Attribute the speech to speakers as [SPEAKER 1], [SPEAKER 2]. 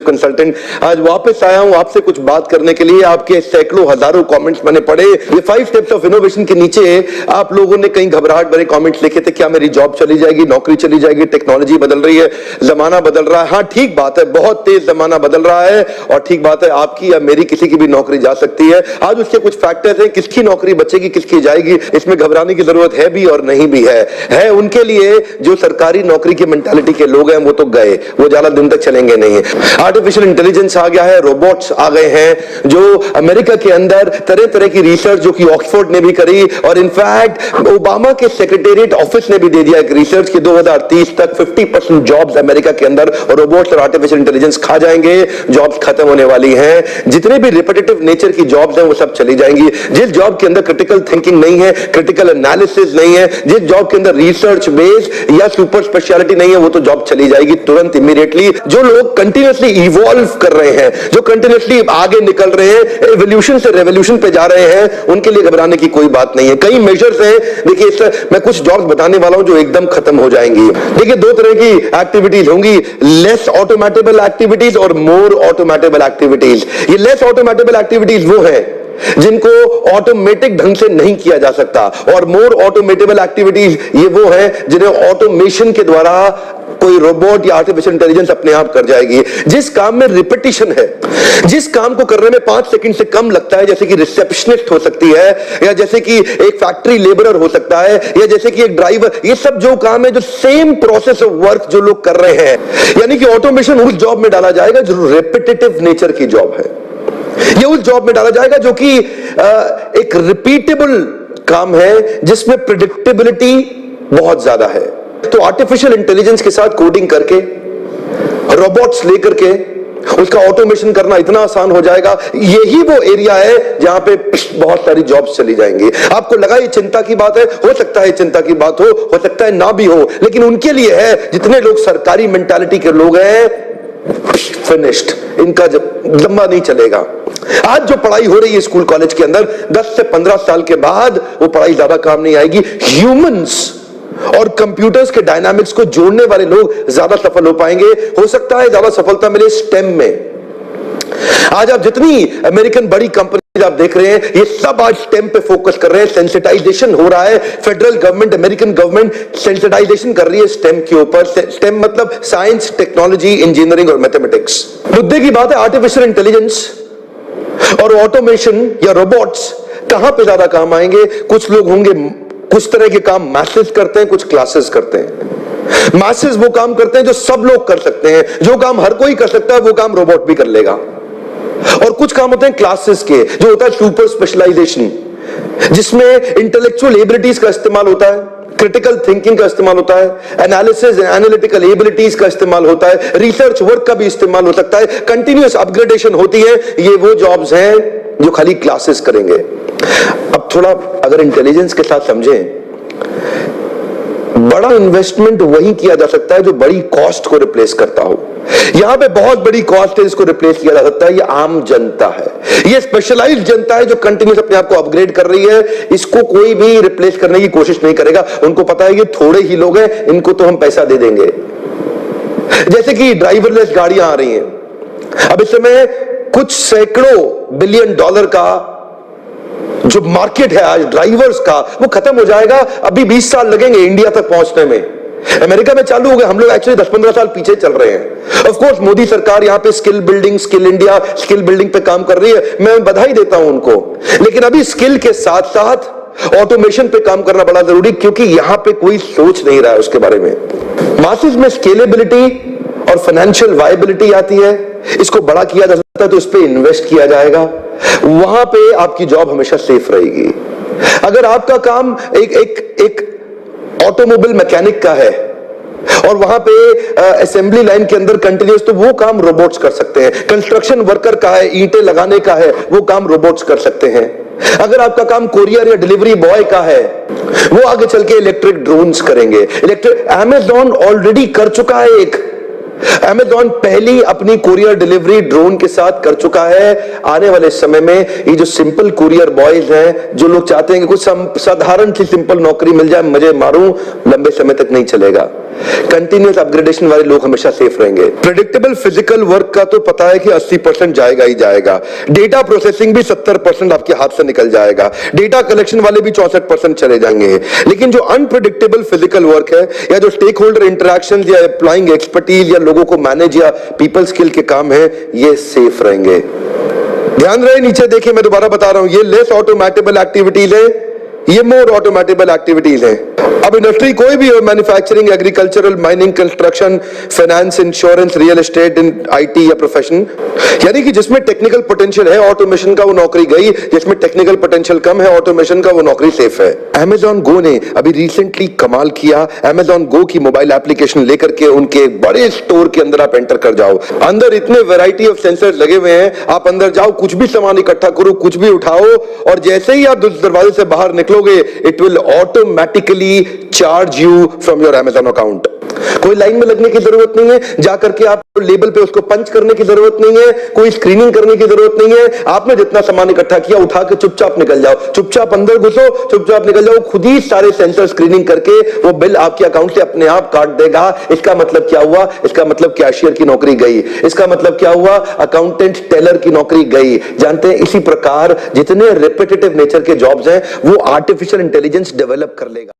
[SPEAKER 1] Consultant आज वापस आया हूं आपसे कुछ बात करने के लिए। आपके सैकड़ों हजारों कमेंट्स मैंने पढ़े। ये 5 स्टेप्स ऑफ इनोवेशन के नीचे आप लोगों ने कई घबराहट भरे कमेंट्स लिखे थे, क्या मेरी जॉब चली जाएगी, नौकरी चली जाएगी, टेक्नोलॉजी बदल रही है, जमाना बदल रहा है। हाँ ठीक बात है, बहुत तेज जमाना बदल रहा है और ठीक बात है, आपकी या मेरी किसी की भी नौकरी जा सकती है। आज उसके कुछ फैक्टर्स हैं, किसकी नौकरी बचेगी, किसकी जाएगी, इसमें घबराने की जरूरत है भी और नहीं भी है उनके लिए जो सरकारी नौकरी की मेंटालिटी के लोग हैं वो तो गए, वो ज्यादा दिन तक चलेंगे नहीं। आर्टिफिशियल इंटेलिजेंस आ गया है, रोबोट्स आ गए हैं, जो अमेरिका के अंदर तरह तरह की रिसर्च जो कि ऑक्सफोर्ड ने भी करी और इनफैक्ट ओबामा के सेक्रेटेरिएट ऑफिस ने भी दे दिया एक रिसर्च कि 2030 तक 50% जॉब्स अमेरिका के अंदर रोबोट्स और आर्टिफिशियल इंटेलिजेंस खा जाएंगे। जॉब्स खत्म होने वाली हैं, जितने भी रिपीटेटिव नेचर की जॉब्स हैं वो सब चली जाएंगी। जिस जॉब के अंदर क्रिटिकल थिंकिंग नहीं है, क्रिटिकल एनालिसिस नहीं है, जिस जॉब के अंदर रिसर्च बेस्ड या सुपर स्पेशलिटी नहीं है, वो तो जॉब चली जाएगी तुरंत इमीडिएटली। जो लोग कंटिन्यूअसली इवॉल्व कर रहे हैं, जो कंटिन्यूअसली आगे निकल रहे हैं, एवोल्यूशन से रेवोल्यूशन पे जा रहे हैं, उनके लिए घबराने की कोई बात नहीं है। कई मेजर्स हैं, देखिए मैं कुछ जॉब्स बताने वाला हूं जो एकदम खत्म हो जाएंगी। देखिए 2 तरह की एक्टिविटीज होंगी, लेस ऑटोमेटेबल एक्टिविटीज और मोर ऑटोमेटेबल एक्टिविटीज। ये लेस ऑटोमेटेबल एक्टिविटीज वो है जिनको ऑटोमेटिक ढंग से नहीं किया जा सकता और मोर ऑटोमेटेबल एक्टिविटीज ये वो है जिन्हें ऑटोमेशन के द्वारा कोई रोबोट या आर्टिफिशियल इंटेलिजेंस अपने आप कर जाएगी। जिस काम में रिपीटिशन है, जिस काम को करने में 5 सेकंड से कम लगता है, जैसे कि रिसेप्शनिस्ट हो सकती है या जैसे कि एक फैक्ट्री लेबरर हो सकता है या जैसे कि एक ड्राइवर, ये सब जो काम है जो सेम प्रोसेस ऑफ वर्क जो लोग कर रहे हैं, यानी कि ऑटोमेशन उस जॉब में डाला जाएगा जो रिपीटेटिव नेचर की जॉब है। ये उस जॉब में डाला जाएगा जो कि एक रिपीटेबल काम है जिसमें प्रेडिक्टेबिलिटी बहुत ज्यादा है। तो आर्टिफिशियल इंटेलिजेंस के साथ कोडिंग करके, रोबोट्स लेकर के उसका ऑटोमेशन करना इतना आसान हो जाएगा। यही वो एरिया है जहां पे बहुत सारी जॉब्स चली जाएंगी। आपको लगा ये चिंता की बात है, हो सकता है चिंता की बात हो सकता है ना भी हो, लेकिन उनके लिए है जितने लोग सरकारी मेंटालिटी के लोग हैं, फिनिश्ड, इनका जब लंबा नहीं चलेगा। आज जो पढ़ाई हो रही है स्कूल कॉलेज के अंदर 10 से 15 साल के बाद वो पढ़ाई ज्यादा काम नहीं आएगी। ह्यूमंस और कंप्यूटर्स के डायनामिक्स को जोड़ने वाले लोग ज्यादा सफल हो पाएंगे। हो सकता है ज्यादा सफलता मिले स्टेम में। आज आप जितनी अमेरिकन बड़ी कंपनी आप देख रहे हैं, ये सब आज स्टेम पे फोकस कर रहे हैं। सेंसिटाइजेशन हो रहा है, federal government, American government sensitization कर रही है स्टेम के ऊपर। स्टेम मतलब साइंस, टेक्नोलॉजी, इंजीनियरिंग और मैथमेटिक्स। मुद्दे की बात है आर्टिफिशियल इंटेलिजेंस और ऑटोमेशन या रोबोट्स कहां पे ज्यादा काम आएंगे। कुछ लोग होंगे, कुछ तरह के काम मैसेज करते हैं, कुछ क्लासेस करते हैं। मैसेज वो काम करते हैं जो सब लोग कर सकते हैं, जो काम हर कोई कर सकता है वो काम रोबोट भी कर लेगा। और कुछ काम होते हैं क्लासेस के, जो होता है सुपर स्पेशलाइजेशन, जिसमें इंटेलेक्चुअल एबिलिटीज का इस्तेमाल होता है, क्रिटिकल थिंकिंग का इस्तेमाल होता है, एनालिसिस एंड एनालिटिकल एबिलिटीज का इस्तेमाल होता है, रिसर्च वर्क का भी इस्तेमाल हो सकता है, कंटिन्यूअस अपग्रेडेशन होती है। ये वो जॉब्स हैं जो खाली क्लासेस करेंगे। अब थोड़ा अगर इंटेलिजेंस के साथ समझें, बड़ा इन्वेस्टमेंट वही किया जा सकता है जो बड़ी कॉस्ट को रिप्लेस करता हो। यहां पे बहुत बड़ी कॉस्ट है, इसको रिप्लेस किया जा सकता है। ये आम जनता है, ये स्पेशलाइज्ड जनता है जो कंटिन्यूस अपने आप को अपग्रेड कर रही है। इसको कोई भी रिप्लेस करने की कोशिश नहीं करेगा। उनको पता है कि थोड़े ही लोग हैं, इनको तो हम पैसा दे देंगे। जैसे कि ड्राइवरलेस गाड़ियां आ रही हैं। अब इस समय कुछ सैकड़ों बिलियन डॉलर का जो मार्केट है आज ड्राइवर्स का, वो खत्म हो जाएगा। अभी 20 साल लगेंगे इंडिया तक पहुंचने में। अमेरिका में चालू हो गए, हम लोग एक्चुअली 10-15 साल पीछे चल रहे हैं। ऑफ कोर्स मोदी सरकार यहां पे skill building, skill India, skill building पे काम कर रही है, मैं बधाई देता हूं उनको। लेकिन अभी स्किल के साथ साथ ऑटोमेशन पे काम करना बड़ा जरूरी, क्योंकि यहां पे कोई सोच नहीं रहा है उसके बारे में। मासेस में स्केलेबिलिटी और फाइनेंशियल वायबिलिटी आती है, इसको बड़ा किया जा सकता है तो इस पे इन्वेस्ट किया जाएगा। वहां पे आपकी जॉब हमेशा सेफ रहेगी। अगर आपका काम एक ऑटोमोबाइल मैकेनिक का है और वहां पे असेंबली लाइन के अंदर कंटिन्यूस, तो वो काम रोबोट्स कर सकते हैं। कंस्ट्रक्शन वर्कर का है, ईंटें लगाने का है, वो काम रोबोट्स कर सकते हैं। अगर आपका काम कोरियर या डिलीवरी बॉय का है, वो आगे चल के इलेक्ट्रिक ड्रोन्स करेंगे। अमेज़न ऑलरेडी कर चुका है एक, अमेज़न पहली अपनी कुरियर डिलीवरी ड्रोन के साथ कर चुका है। आने वाले समय में ये जो सिंपल कुरियर बॉयज हैं, जो लोग चाहते हैं कि कुछ साधारण सी सिंपल नौकरी मिल जाए, मजे मारूं, लंबे समय तक नहीं चलेगा। कंटिन्यूअस अपग्रेडेशन वाले लोग हमेशा सेफ रहेंगे। प्रेडिक्टेबल फिजिकल वर्क का तो पता है कि 80% जाएगा ही जाएगा। डेटा प्रोसेसिंग भी 70% आपके हाथ से निकल जाएगा। डेटा कलेक्शन वाले भी 64% चले जाएंगे। लेकिन जो अनप्रेडिक्टेबल फिजिकल वर्क है या जो स्टेक होल्डर इंटरेक्शन या अप्लाइंग एक्सपर्टीज या लोगों को मैनेज या पीपल स्किल के काम है, ये सेफ रहेंगे। ध्यान रहे, नीचे देखिए, मैं दोबारा बता रहा हूं, ये लेस ऑटोमेटेबल एक्टिविटीज है, ये मोर ऑटोमेटेबल एक्टिविटीज हैं। अब इंडस्ट्री कोई भी हो, manufacturing, agricultural, mining, construction, finance, insurance, real estate, IT या प्रोफेशन, यानी कि जिसमें टेक्निकल पोटेंशियल है ऑटोमेशन का वो नौकरी गई, जिसमें टेक्निकल पोटेंशियल कम है ऑटोमेशन का वो नौकरी सेफ है। Amazon Go ने अभी रिसेंटली कमाल किया। Amazon Go की मोबाइल एप्लीकेशन लेकर के उनके बड़े स्टोर के अंदर आप एंटर कर जाओ, अंदर इतने वैरायटी ऑफ सेंसर्स लगे हुए हैं, आप अंदर जाओ, कुछ भी सामान इकट्ठा करो, कुछ भी उठाओ, और जैसे ही आप दरवाजे से बाहर निकलोगे, it will automatically charge you from your Amazon account. कोई लाइन में लगने की जरूरत नहीं है, जाकर के आप लेबल पे उसको पंच करने की जरूरत नहीं है, कोई स्क्रीनिंग करने की जरूरत नहीं है। आपने जितना सामान इकट्ठा किया उठा के चुपचाप निकल जाओ, चुपचाप अंदर घुसो, चुपचाप निकल जाओ, खुद ही सारे सेंसर स्क्रीनिंग करके वो बिल आपके अकाउंट से अपने आप काट देगा। इसका मतलब क्या हुआ? इसका मतलब कैशियर की नौकरी गई। इसका मतलब क्या हुआ? अकाउंटेंट टेलर की नौकरी गई। जानते हैं, इसी प्रकार जितने रिपीटेटिव नेचर के जॉब्स हैं वो आर्टिफिशियल इंटेलिजेंस डेवलप कर लेगा।